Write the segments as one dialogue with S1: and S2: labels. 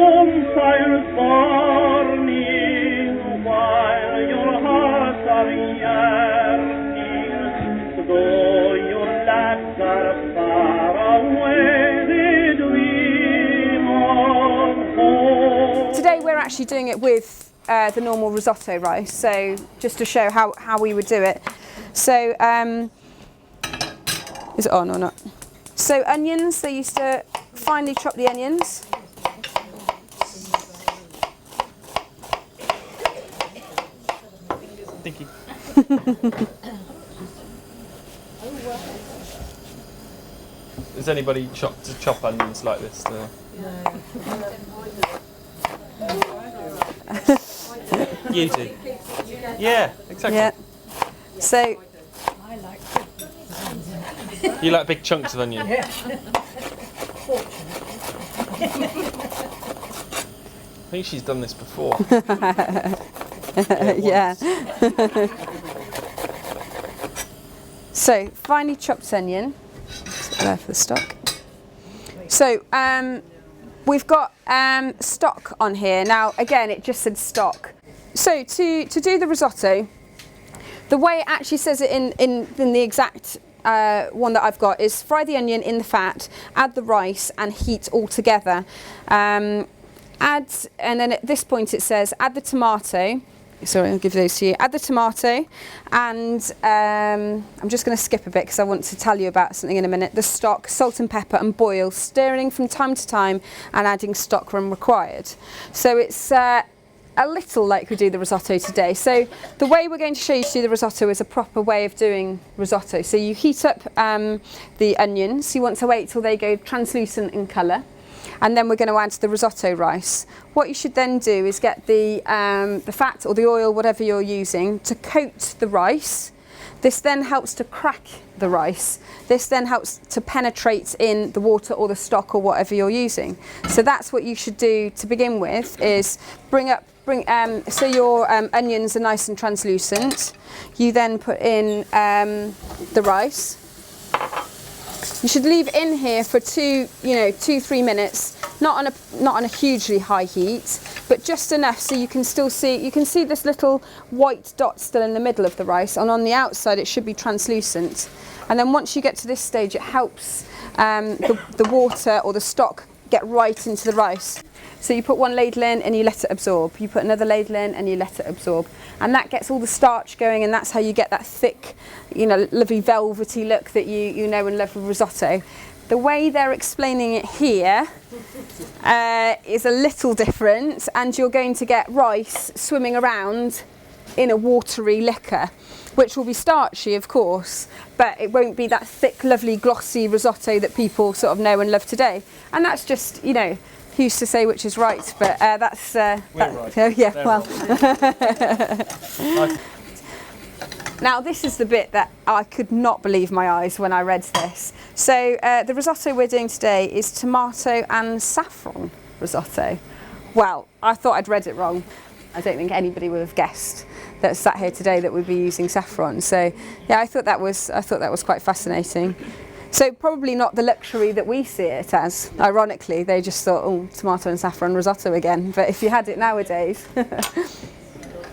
S1: bonfires burning while your hearts are yearning, though your lads are far away, they dream of home.
S2: Today we're actually doing it with the normal risotto rice, so just to show how we would do it. So is it on or not? So onions, they used to finely chop the onions.
S3: Thank you. Has anybody chop onions like this? You do. Yeah, exactly.
S2: Yeah. So
S3: you like big chunks of onion?
S4: Yeah.
S3: I think she's done this before.
S2: yeah. So finely chopped onion. There for the stock. So we've got stock on here. Now again, it just said stock. So to do the risotto, the way it actually says it in the exact one that I've got is fry the onion in the fat, add the rice and heat all together. And then at this point it says add the tomato. Sorry, I'll give those to you. Add the tomato and I'm just going to skip a bit because I want to tell you about something in a minute. The stock, salt and pepper and boil, stirring from time to time and adding stock when required. So it's a little like we do the risotto today. So the way we're going to show you to do the risotto is a proper way of doing risotto. So you heat up the onions. You want to wait till they go translucent in colour. And then we're going to add the risotto rice. What you should then do is get the fat or the oil, whatever you're using, to coat the rice. This then helps to crack the rice. This then helps to penetrate in the water or the stock or whatever you're using. So that's what you should do to begin with, is so your onions are nice and translucent. You then put in the rice. You should leave in here for 2-3 minutes, not on a hugely high heat, but just enough so you can still see. You can see this little white dot still in the middle of the rice, and on the outside it should be translucent. And then once you get to this stage, it helps the water or the stock get right into the rice. So you put one ladle in and you let it absorb. You put another ladle in and you let it absorb. And that gets all the starch going, and that's how you get that thick, lovely velvety look that you know and love with risotto. The way they're explaining it here is a little different, and you're going to get rice swimming around in a watery liquor, which will be starchy, of course, but it won't be that thick, lovely, glossy risotto that people sort of know and love today. And that's just, who's to say which is right, but that's...
S3: We're right.
S2: Oh, yeah,
S3: They're
S2: well...
S3: Right.
S2: Now this is the bit that I could not believe my eyes when I read this. So the risotto we're doing today is tomato and saffron risotto. Well, I thought I'd read it wrong. I don't think anybody would have guessed that sat here today that we'd be using saffron. So yeah, I thought that was quite fascinating. So probably not the luxury that we see it as. Ironically, they just thought, oh, tomato and saffron risotto again. But if you had it nowadays.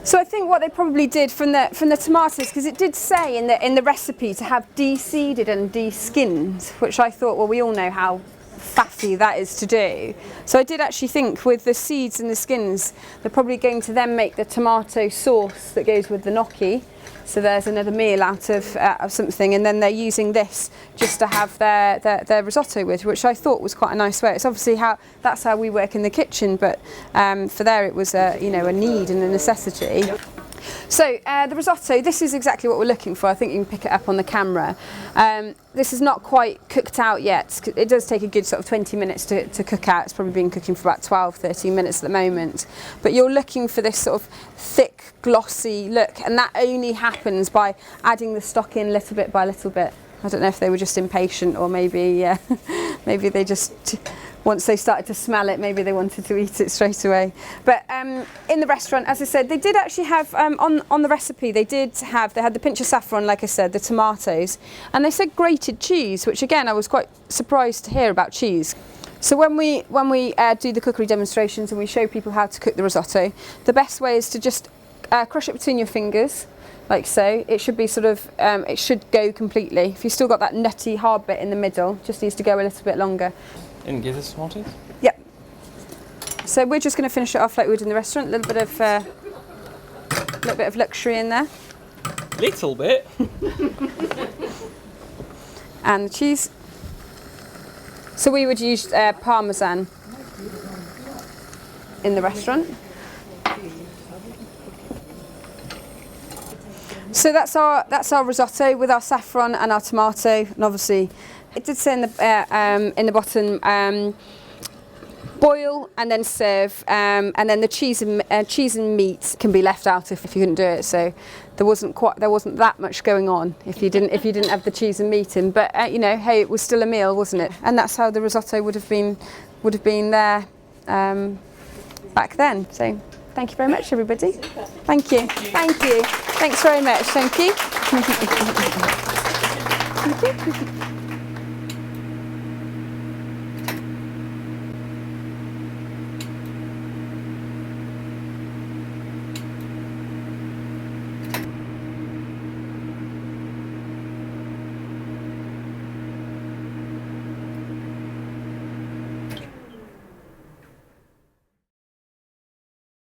S2: So I think what they probably did from the tomatoes, because it did say in the recipe to have de-seeded and de-skinned, which I thought, well, we all know how faffy that is to do. So I did actually think with the seeds and the skins, they're probably going to then make the tomato sauce that goes with the gnocchi. So there's another meal out of something, and then they're using this just to have their risotto with, which I thought was quite a nice way. It's obviously that's how we work in the kitchen, but for there it was a need and a necessity. So the risotto, this is exactly what we're looking for. I think you can pick it up on the camera. This is not quite cooked out yet. It does take a good sort of 20 minutes to cook out. It's probably been cooking for about 12-13 minutes at the moment. But you're looking for this sort of thick, glossy look, and that only happens by adding the stock in little bit by little bit. I don't know if they were just impatient, or maybe maybe they just... Once they started to smell it, maybe they wanted to eat it straight away. But in the restaurant, as I said, they did actually have, on the recipe, they had the pinch of saffron, like I said, the tomatoes, and they said grated cheese, which again, I was quite surprised to hear about cheese. So when we do the cookery demonstrations and we show people how to cook the risotto, the best way is to just crush it between your fingers, like so. It should be sort of, it should go completely. If you've still got that nutty hard bit in the middle, just needs to go a little bit longer.
S3: And give us Smarties?
S2: Yep. So we're just going to finish it off like we would in the restaurant. A little bit of luxury in there.
S3: Little bit.
S2: And the cheese. So we would use Parmesan in the restaurant. So that's our risotto with our saffron and our tomato, and obviously it did say in the bottom boil and then serve, and then the cheese and meat can be left out if you couldn't do it. So there wasn't that much going on if you didn't have the cheese and meat in. But you know, hey, it was still a meal, wasn't it? And that's how the risotto would have been there back then. So thank you very much, everybody. Thank you. Thank you. Thanks very much. Thank you. Thank you.